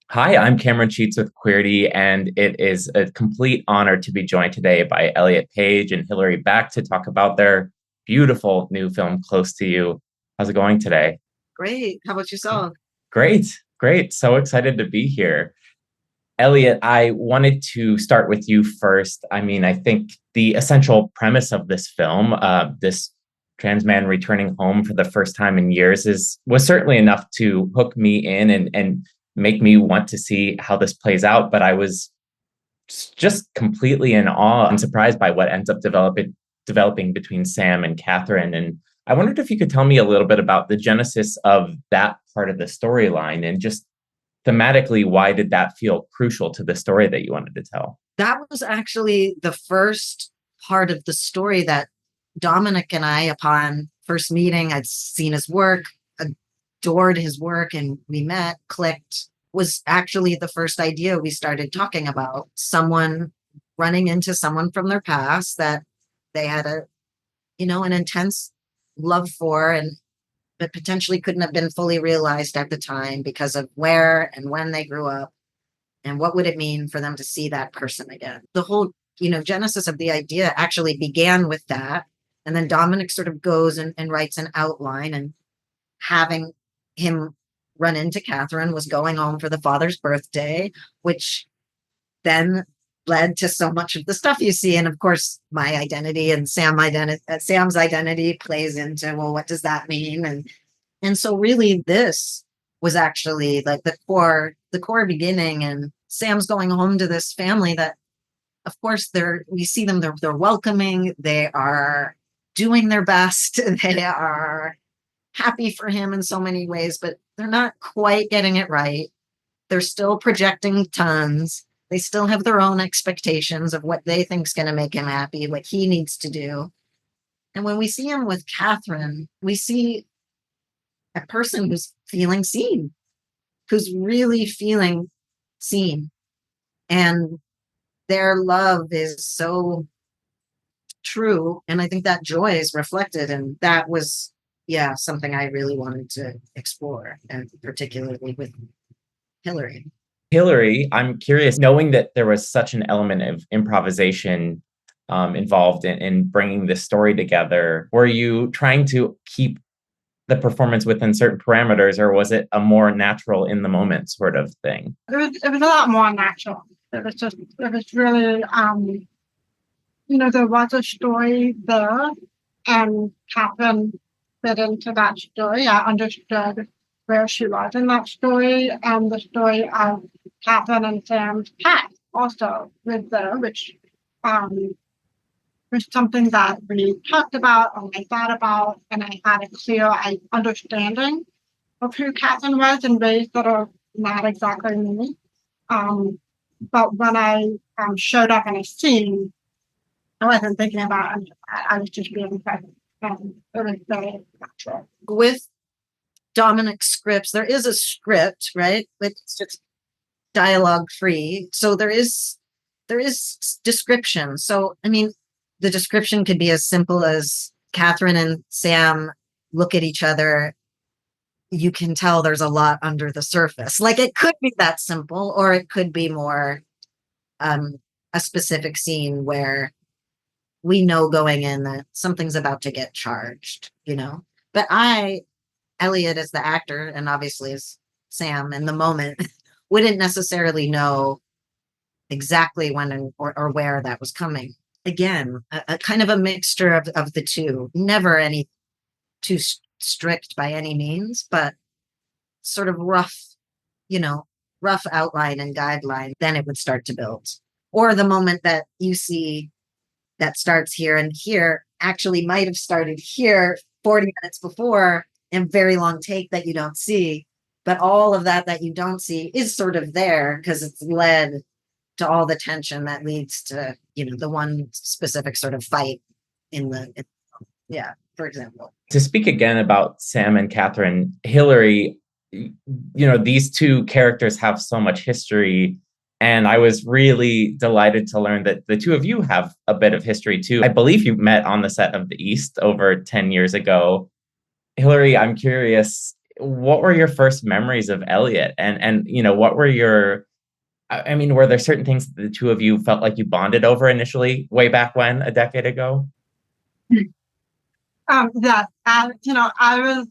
Hi, I'm Cameron Sheets with Queerty, and it is a complete honor to be joined today by Elliot Page and Hilary Baack to talk about their beautiful new film, Close to You. How's it going today? Great. How about yourself? Great, great. So excited to be here. Elliot, I wanted to start with you first. I think the essential premise of this film, this trans man returning home for the first time in years, is was certainly enough to hook me in and make me want to see how this plays out. But I was just completely in awe and surprised by what ends up developing between Sam and Katherine. And I wondered if you could tell me a little bit about the genesis of that part of the storyline and just thematically, why did that feel crucial to the story that you wanted to tell? That was actually the first part of the story that Dominic and I, upon first meeting, I'd seen his work, adored his work, and we met, clicked, was actually the first idea we started talking about. Someone running into someone from their past that they had an intense love for, and but potentially couldn't have been fully realized at the time because of where and when they grew up, and what would it mean for them to see that person again. The whole genesis of the idea actually began with that, and then Dominic sort of goes and writes an outline, and having him run into Katherine was going home for the father's birthday, which then led to so much of the stuff you see. And of course, my identity and Sam's identity plays into, well, what does that mean? And so really this was actually like the core beginning. And Sam's going home to this family that, of course, we see them, they're welcoming, they are doing their best, they are happy for him in so many ways, but they're not quite getting it right. They're still projecting tons. They still have their own expectations of what they think is going to make him happy, what he needs to do. And when we see him with Katherine, we see a person who's feeling seen, who's really feeling seen. And their love is so true. And I think that joy is reflected. And that was, yeah, something I really wanted to explore, and particularly with Hilary. Hilary, I'm curious, knowing that there was such an element of improvisation involved in bringing this story together, were you trying to keep the performance within certain parameters, or was it a more natural in the moment sort of thing? It was a lot more natural. It was really there was a story there, and Catherine fit into that story. I understood where she was in that story, and the story of Catherine and Sam's past also was there, which um was something that we talked about and I thought about, and I had a clear understanding of who Catherine was in ways that are not exactly me. Um, but when I showed up in a scene, I wasn't thinking about it. I was just being present. And it was very natural. With Dominic's scripts, there is a script, right? It's just dialogue free. So there is description. So I mean, the description could be as simple as Catherine and Sam look at each other. You can tell there's a lot under the surface. Like it could be that simple, or it could be more um, a specific scene where we know going in that something's about to get charged. But Elliot, as the actor, and obviously as Sam in the moment, wouldn't necessarily know exactly when or where that was coming. Again, a kind of a mixture of the two. Never any too strict by any means, but sort of you know, rough outline and guideline. Then it would start to build. Or the moment that you see that starts here and here actually might have started here 40 minutes before, and very long take that you don't see. But all of that you don't see is sort of there because it's led to all the tension that leads to, the one specific sort of fight yeah, for example. To speak again about Sam and Katherine, Hilary, these two characters have so much history. And I was really delighted to learn that the two of you have a bit of history too. I believe you met on the set of The East over 10 years ago. Hilary, I'm curious, what were your first memories of Elliot? And what were I mean, were there certain things that the two of you felt like you bonded over initially, way back when, a decade ago? Yeah, I was,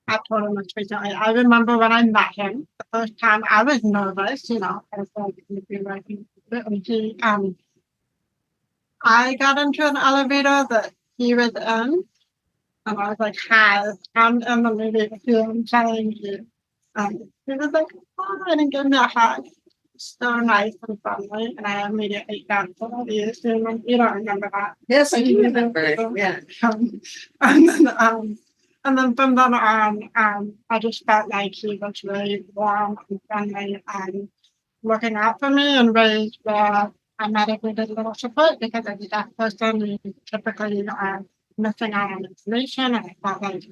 I told him this recently. I remember when I met him the first time, I was nervous, I was like, he'd be working. And I got into an elevator that he was in, and I was like, hi, I'm in the movie with you, I'm telling you. He was like, oh, and gave me a hug. So nice and friendly, and I immediately got to love you. You don't remember that. Yes, I Like, do remember. Yeah. And then from then on, I just felt like he was really warm and friendly and looking out for me in ways where I might have needed a little support because as a deaf person, you typically are missing out on information, and I felt like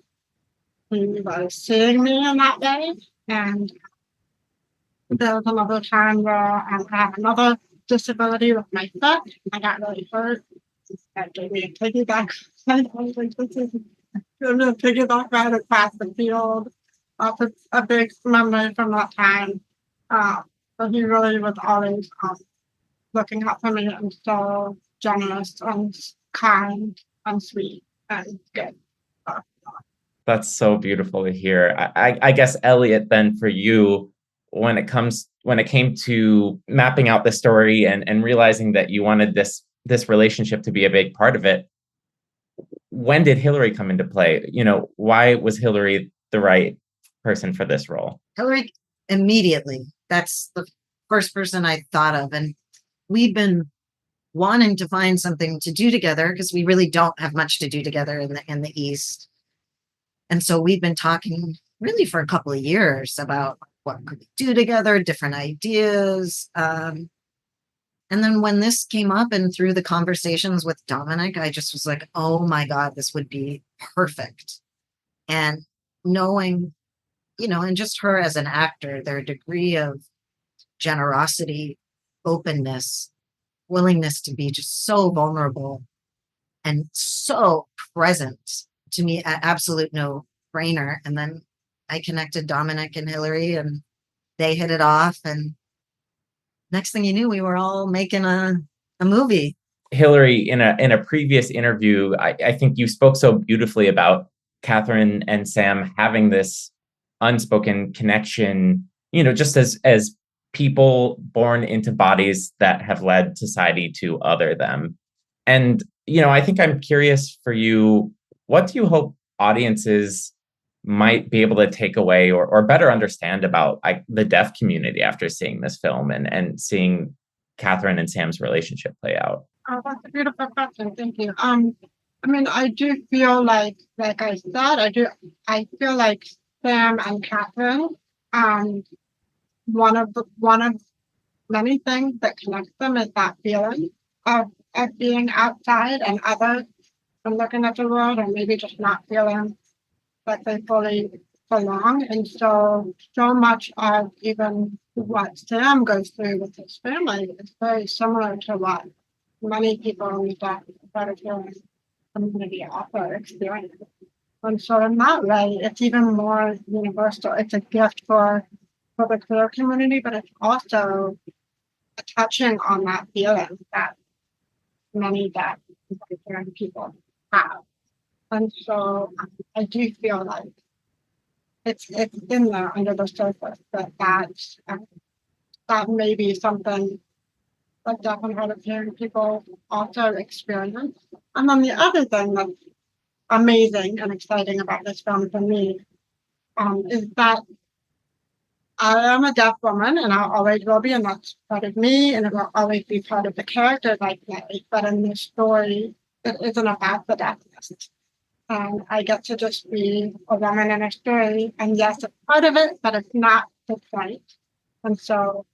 he was seeing me in that way. And there was another time where I had another disability with my foot. I got really hurt. That gave me a piggyback. I was like, this is giving me a piggyback ride across the field. It's a big memory from that time. But he really was always looking out for me and so generous and kind and sweet and good. So, That's so beautiful to hear. I guess Elliot, then for you, when it came to mapping out the story and realizing that you wanted this relationship to be a big part of it, when did Hillary come into play? Why was Hillary the right person for this role? Hillary, immediately. That's the first person I thought of. And we've been wanting to find something to do together because we really don't have much to do together in the East. And so we've been talking really for a couple of years about what could we do together, different ideas. And then when this came up and through the conversations with Dominic, I just was like, oh my God, this would be perfect. And knowing, and just her as an actor, their degree of generosity, openness, willingness to be just so vulnerable and so present to me, absolute no brainer. And then I connected Dominic and Hillary and they hit it off. And next thing you knew, we were all making a movie. Hillary, in a previous interview, I think you spoke so beautifully about Katherine and Sam having this unspoken connection, just as people born into bodies that have led society to other them. And, I think I'm curious for you, what do you hope audiences might be able to take away or better understand about the deaf community after seeing this film and seeing Katherine and Sam's relationship play out? oh, that's a beautiful question. Thank you. I mean, I do feel like I said, I feel like Sam and Katherine, one of many things that connects them is that feeling of being outside and other and looking at the world and maybe just not feeling like they fully belong. And so much of even what Sam goes through with his family is very similar to what many people in the deaf community also experience. And so in that way, it's even more universal. It's a gift for the queer community, but it's also touching on that feeling that many deaf people have. And so I do feel like it's in there under the surface that may be something that deaf and hard of hearing people also experience. And then the other thing that's amazing and exciting about this film for me is that I am a deaf woman and I always will be, and that's part of me, and it will always be part of the characters I play. But in this story, it isn't about the deafness. And I get to just be a woman in a story. And yes, it's part of it, but it's not the point. And so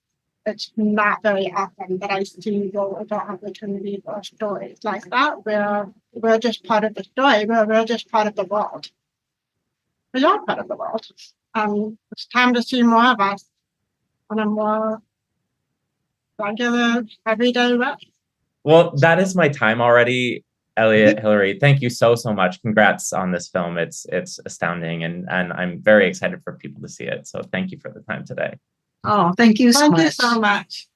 it's not very often that I see roles or opportunities or stories like that where we're just part of the story, where we're just part of the world. We are part of the world. It's time to see more of us on a more regular, everyday way. Well, that is my time already. Elliot, Hillary, thank you so much. Congrats on this film. It's astounding, and I'm very excited for people to see it. So thank you for the time today. Oh, thank you so Thank you much. so much.